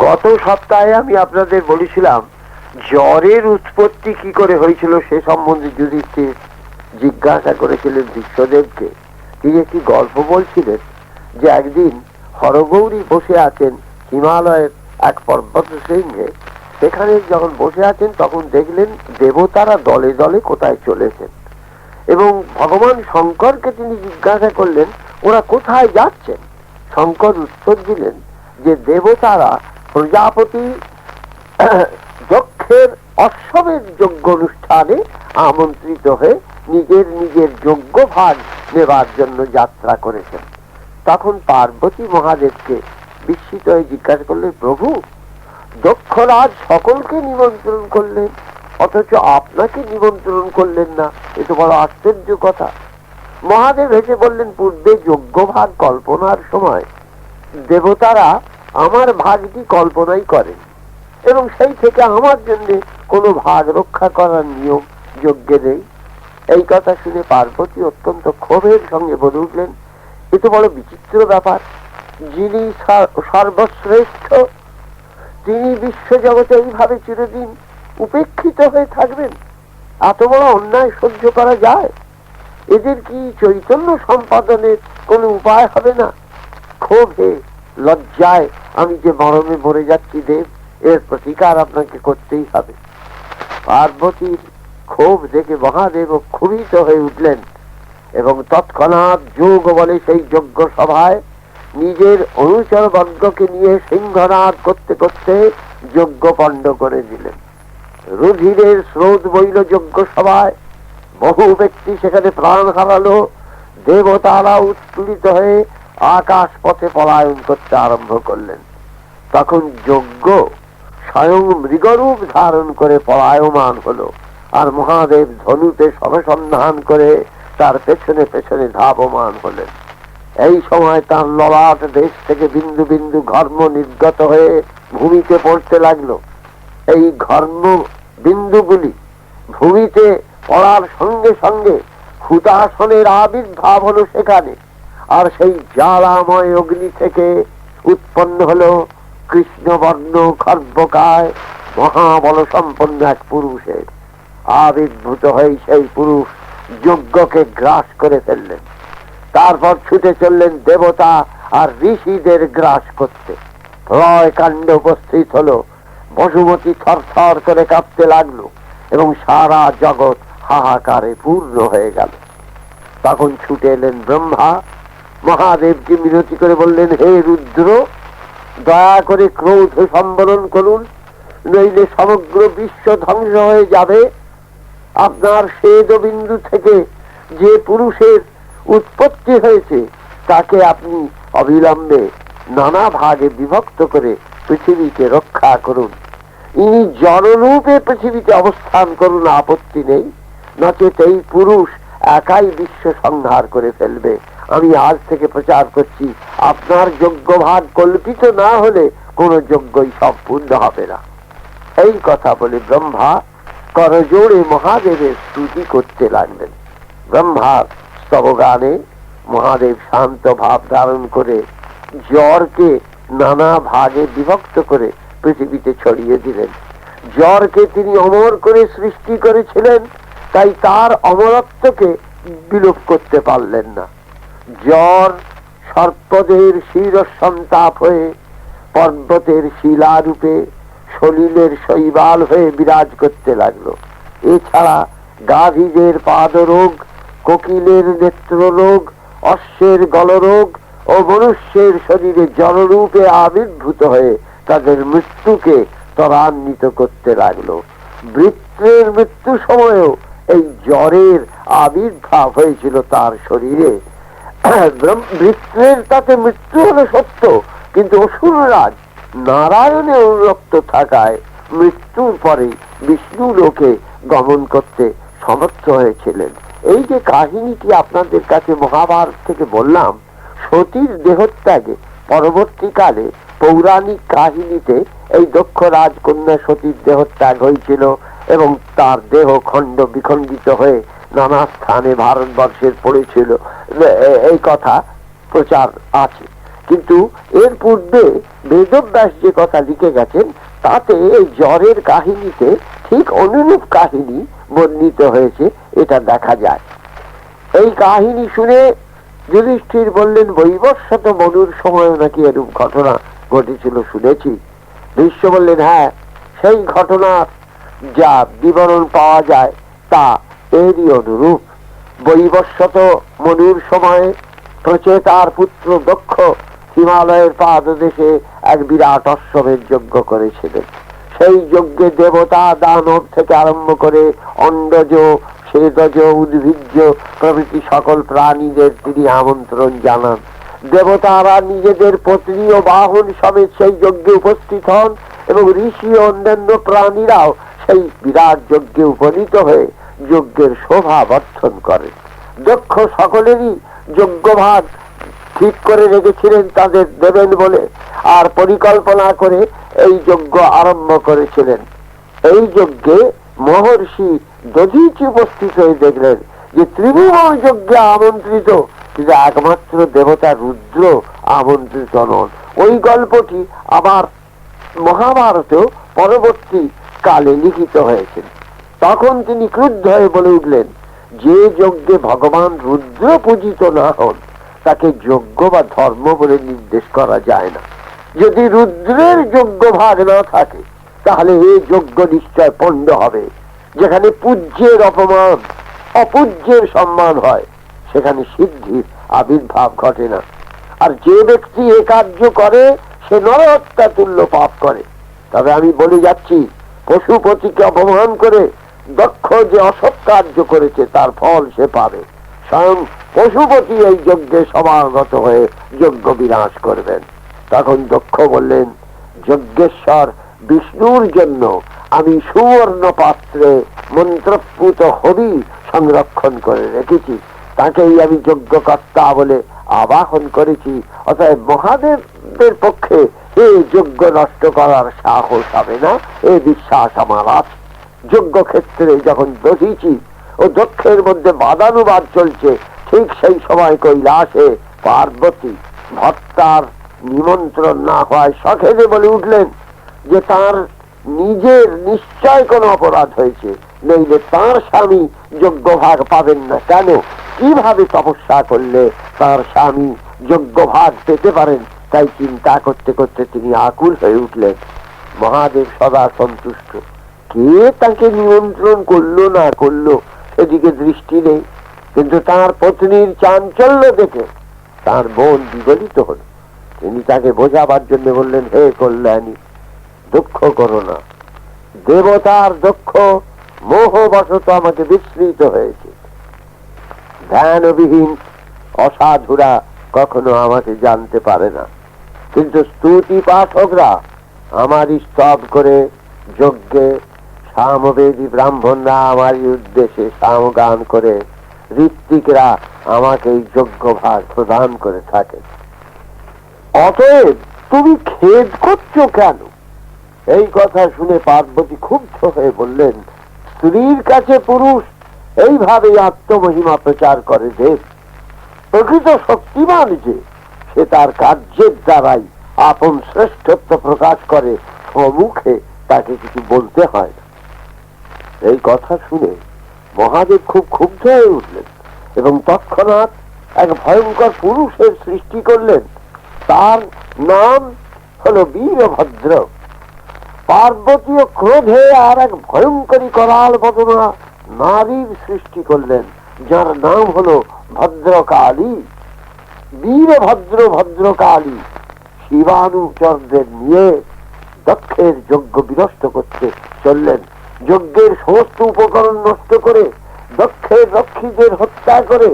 গত সপ্তাহে আমি আপনাদের বলেছিলাম জ্বরের উৎপত্তি কি করে হয়েছিল সে সম্বন্ধে যুধিষ্ঠির জিজ্ঞাসা করেছিলেন বিশ্বদেবকে। তিনি একটি গল্প বলছিলেন যে একদিন হরগৌরী বসে আছেন হিমালয়ের এক পর্বত শৃঙ্গে। সেখানে যখন বসে আছেন তখন দেখলেন দেবতারা দলে দলে কোথায় চলেছেন এবং ভগবান শঙ্করকে তিনি জিজ্ঞাসা করলেন ওরা কোথায় যাচ্ছেন। শঙ্কর উত্তর দিলেন যে দেবতারা প্রজাপতি দক্ষের অশ্বমেধ যজ্ঞ অনুষ্ঠানে আমন্ত্রিত হয়ে নিজের নিজের যজ্ঞ ভাগ নেবার জন্য যাত্রা করেছেন। তখন পার্বতী মহাদেবকে বিস্মিত হয়ে জিজ্ঞাসা করলেন, প্রভু, দক্ষরাজ সকলকে নিমন্ত্রণ করলেন অথচ আপনাকে নিমন্ত্রণ করলেন না, এ তো বড় আশ্চর্য কথা। মহাদেব হেসে বললেন, পূর্বে যজ্ঞ ভাগ কল্পনার সময় দেবতারা আমার ভাগটি কল্পনাই করেন এবং সেই থেকে আমার জন্য কোনো ভাগ রক্ষা করার নিয়ম যজ্ঞে নেই। এই কথা শুনে পার্বতী অত্যন্ত ক্ষোভের সঙ্গে বলে উঠলেন, এ তো বড় বিচিত্র ব্যাপার। যিনি সর্বশ্রেষ্ঠ তিনি বিশ্ব জগতে এইভাবে চিরদিন উপেক্ষিত হয়ে থাকবেন? এত বড় অন্যায় সহ্য করা যায়? এদের কি চৈতন্য সম্পাদনের কোনো উপায় হবে না? ক্ষোভে লজ্জায় আমি যে মরমে মরে যাচ্ছি দেব, এর প্রতিকার আপনাকে করতেই হবে। পার্বতীর ক্ষোভ দেখে মহাদেব ক্ষুভিত হয়ে উঠলেন এবং তৎক্ষণাৎ যোগ বলে সেই যজ্ঞ সভায় নিজের অনুচর বর্গকে নিয়ে সিংহনাদ করতে করতে যজ্ঞ পণ্ড করে দিলেন। রুধিরের স্রোত বইল যজ্ঞ সভায়, বহু ব্যক্তি সেখানে প্রাণ হারালো। দেবতারা উৎপীড়িত হয়ে আকাশ পথে পলায়ন করতে আরম্ভ করলেন। তখন যজ্ঞ স্বয়ং মৃগরূপ ধারণ করে পলায়মান হলো আর মহাদেব ধনুতে সবসন্ধান করে তার পেছনে পেছনে ধাবমান হলেন। এই সময় তার ললাট দেশ থেকে বিন্দু বিন্দু ঘর্ম নির্গত হয়ে ভূমিতে পড়তে লাগলো। এই ঘর্ম বিন্দুগুলি ভূমিতে পড়ার সঙ্গে সঙ্গে হুতাসনের আবির্ভাব হলো সেখানে, আর সেই জ্বালাময় অগ্নি থেকে উৎপন্ন হলো কৃষ্ণবর্ণ খর্বকায় মহাবল সম্পন্ন এক পুরুষের। আবির্ভূত হয়ে সেই পুরুষ যজ্ঞকে গ্রাস করে ফেললেন। তারপর ছুটে চললেন দেবতা আর ঋষিদের গ্রাস করতে। প্রলয় কাণ্ড উপস্থিত হলো। বসুমতী থরথর করে কাঁপতে লাগলো এবং সারা জগৎ হাহাকারে পূর্ণ হয়ে গেল। তখন ছুটে এলেন ব্রহ্মা। মহাদেবকে মিনতি করে বললেন, হে রুদ্র, দয়া করে ক্রোধ সম্বরণ করুন, নইলে সমগ্র বিশ্ব ধ্বংস হয়ে যাবে। আপনার শ্বেদবিন্দু থেকে যে পুরুষের উৎপত্তি হয়েছে তাকে আপনি অবিলম্বে নানা ভাগে বিভক্ত করে পৃথিবীকে রক্ষা করুন। ইনি জড়রূপে পৃথিবীতে অবস্থান করুন, আপত্তি নেই, নচেত এই পুরুষ একাই বিশ্ব সংহার করে ফেলবে। আমি আজ থেকে প্রচার করছি, আপনার যজ্ঞ ভাগ কল্পিত না হলে কোনো যজ্ঞই সম্পূর্ণ হবে না। এই কথা বলে ব্রহ্মা করজোড়ে মহাদেবের স্তুতি করতে লাগলেন। ব্রহ্মার স্তবগানে মহাদেব শান্ত ভাব ধারণ করে জ্বরকে নানা ভাগে বিভক্ত করে পৃথিবীতে ছড়িয়ে দিলেন। জ্বরকে তিনি অমর করে সৃষ্টি করেছিলেন, তাই তার অমরত্বকে বিলোপ করতে পারলেন না। জ্বর সর্পদের শিরসন্তাপ হয়ে পর্বতের শিলারূপে সলিলের শৈবাল হয়ে বিরাজ করতে লাগলো। এছাড়া গাভীদের পাদরোগ, কোকিলের নেত্ররোগ, অশ্বের গলরোগ ও মনুষ্যের শরীরে জড়রূপে আবির্ভূত হয়ে তাদের মৃত্যুকে ত্বরান্বিত করতে লাগলো। বৃত্রের মৃত্যু সময়েও এই জ্বরের আবির্ভাব হয়েছিল তার শরীরে। বৃত্রের তাতে মৃত্যু হলো সত্য, কিন্তু অসুররাজ নারায়ণে অনুরক্ত থাকায় মৃত্যুর পরে বিষ্ণু লোকে গমন করতে সমর্থ হয়েছিলেন। এই যে কাহিনীটি আপনাদের কাছে মহাভারত থেকে বললাম, সতীর দেহত্যাগে পরবর্তীকালে পৌরাণিক কাহিনীতে এই দক্ষ রাজকন্যা সতীর দেহত্যাগ হয়েছিল এবং তার দেহ খণ্ড বিখণ্ডিত হয়ে নানা স্থানে ভারতবর্ষের পড়েছিল, এই কথা প্রচার আছে। কিন্তু এর পূর্বে বেদব্যাস যে কথা লিখে গেছেন তাতে এই জ্বরের কাহিনীতে ঠিক অনুরূপ কাহিনী বর্ণিত হয়েছে, এটা দেখা যায়। এই কাহিনী শুনে যুধিষ্ঠির বললেন, বৈবস্বত মনুর সময় নাকি এরূপ ঘটনা ঘটেছিল শুনেছি। ভীষ্ম বললেন, হ্যাঁ, সেই ঘটনার যা বিবরণ পাওয়া যায় তা এরই অনুরূপ। বৈবস্বত মনুর সময়ে প্রচেতার পুত্র দক্ষ হিমালয়ের পাদদেশে এক বিরাট অশ্বমেধ যজ্ঞ করেছিলেন। সেই যজ্ঞে দেবতা দানব থেকে আরম্ভ করে অন্ডজ, ছেদজ, উদ্ভিজ্জ প্রভৃতি সকল প্রাণীদের তিনি আমন্ত্রণ জানান। দেবতারা নিজেদের পত্নী ও বাহন সমেত সেই যজ্ঞে উপস্থিত হন এবং ঋষি ও অন্যান্য প্রাণীরাও সেই বিরাট যজ্ঞে উপনীত হয়ে যজ্ঞের শোভা বর্ধন করেন। দক্ষ সকলেরই যজ্ঞভাগ ঠিক করে রেখেছিলেন তাদের দেবেন বলে, আর পরিকল্পনা করে এই যজ্ঞ আরম্ভ করেছিলেন। এই যজ্ঞে মহর্ষি দধীচি উপস্থিত হয়ে দেখলেন যে ত্রিভুবন যজ্ঞে আমন্ত্রিত, কিন্তু একমাত্র দেবতা রুদ্র আমন্ত্রিত নন। ওই গল্পটি আবার মহাভারতেও পরবর্তী কালে লিখিত হয়েছে। তখন তিনি ক্রুদ্ধ হয়ে বলে উঠলেন, যে যজ্ঞে ভগবান রুদ্র পূজিত না হন তাকে যজ্ঞ বা ধর্ম বলে নির্দেশ করা যায় না। যদি রুদ্রের যজ্ঞ ভাগ না থাকে তাহলে এই যজ্ঞ নিশ্চয় পণ্ড হবে। যেখানে পূজ্যের অপমান, অপূজ্যের সম্মান হয়, সেখানে সিদ্ধির আবির্ভাব ঘটে না। আর যে ব্যক্তি এ কার্য করে সে নরহত্যা তুল্য পাপ করে। তবে আমি বলে যাচ্ছি, পশুপতিকে অপমান করে দক্ষ যে অসৎ কার্য করেছে তার ফল সে পাবে। স্বয়ং পশুপতি এই যজ্ঞে সমাগত হয়ে যজ্ঞ বিনাশ করবেন। তখন দক্ষ বললেন, যজ্ঞেশ্বর বিষ্ণুর জন্য আমি সুবর্ণ পাত্রে মন্ত্রপুত হবি সংরক্ষণ করে রেখেছি, তাকেই আমি যজ্ঞকর্তা বলে আবাহন করেছি। অতএব মহাদেবের পক্ষে এই যজ্ঞ নষ্ট করার সাহস হবে না, এই বিশ্বাস আমার আছে। যজ্ঞ ক্ষেত্রে যখন দধীচি ও দক্ষের মধ্যে বাদানুবাদ চলছে, ঠিক সেই সময় কৈলাসে পার্বতী ভর্তার নিমন্ত্রণ না হওয়ায় সখেদে বলে উঠলেন যে তার নিজের নিশ্চয় কোনো অপরাধ হয়েছে, নইলে তার স্বামী যজ্ঞ ভাগ পাবেন না। কেন, কিভাবে তপস্যা করলে তার স্বামী যজ্ঞ ভাগ পেতে পারেন, তাই চিন্তা করতে করতে তিনি আকুল হয়ে উঠলেন। মহাদেব সদা সন্তুষ্ট, কে তাকে নিমন্ত্রণ করলো না করলো সেদিকে দৃষ্টি নেই, কিন্তু তার পত্নীর চাঞ্চল্য দেখে তার মন বিগলিত হল। তিনি তাকে বোঝাবার জন্য বললেন, হে কল্যাণী, দুঃখ করো না। দেবতার দক্ষ মোহবশত আমাকে বিস্মৃত হয়েছে। ধ্যানবিহীন অসাধুরা কখনো আমাকে জানতে পারে না, কিন্তু স্তুতি পাঠকরা আমারই স্তব করে যজ্ঞে সামবেদী ব্রাহ্মণরা আমারই উদ্দেশ্যে সামগান করে ঋত্বিকরা আমাকে এই যজ্ঞ ভাগ প্রদান করে থাকে। অতএব তুমি খেদ করছো কেন? এই কথা শুনে পার্বতী ক্ষুব্ধ হয়ে বললেন, স্ত্রীর কাছে পুরুষ এইভাবে আত্মমহিমা প্রচার করে যে প্রকৃত শক্তিমান যে সে তার কার্যের দ্বারাই আপন শ্রেষ্ঠত্ব প্রকাশ করে, সম্মুখে তাকে কিছু বলতে হয় না। এই কথা শুনে মহাদেব খুব ক্ষুব্ধ হয়ে উঠলেন এবং তৎক্ষণাৎ এক ভয়ঙ্কর পুরুষের সৃষ্টি করলেন। তার নাম হল বীরভদ্র। পার্বতী ক্রোধে আর এক ভয়ঙ্করী করাল বদনা নারীর সৃষ্টি করলেন, যার নাম হল ভদ্রকালী। বীরভদ্র ভদ্রকালী শিবানুচরদের নিয়ে দক্ষের যজ্ঞ বিনষ্ট করতে চললেন। যজ্ঞের সমস্ত উপকরণ নষ্ট করে, দক্ষের রক্ষীদের হত্যা করে,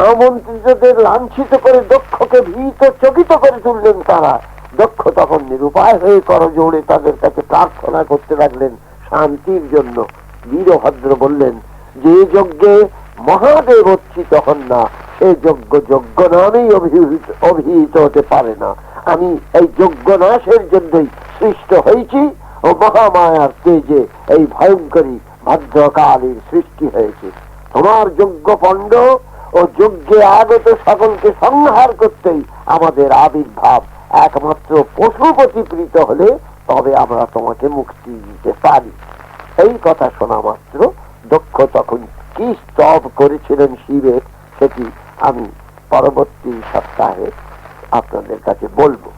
আমন্ত্রিতদের লাঞ্ছিত করে দক্ষকে ভীত চকিত করে তুললেন তারা। দক্ষ তখন নিরুপায় হয়ে করজোড়ে তাদের কাছে প্রার্থনা করতে লাগলেন শান্তির জন্য। বীরভদ্র বললেন, যে যজ্ঞে মহাদেব অর্চিত হন না সে যজ্ঞ যজ্ঞ নামেই অভিহিত হতে পারে না। আমি এই যজ্ঞ নাশের জন্যই সৃষ্ট হয়েছি ও মহামায়ার তেজে এই ভয়ঙ্করী ভদ্রকালীর সৃষ্টি হয়েছে। তোমার যজ্ঞ পণ্ড ও ও যজ্ঞে আগত সকলকে সংহার করতেই আমাদের আবির্ভাব। একমাত্র পশুপতি প্রীত হলে তবে আমরা তোমাকে মুক্তি দিতে পারি। এই কথা শোনা মাত্র দক্ষ তখন কি স্তব করেছিলেন শিবের, সেটি আমি পরবর্তী সপ্তাহে আপনাদের কাছে বলবো।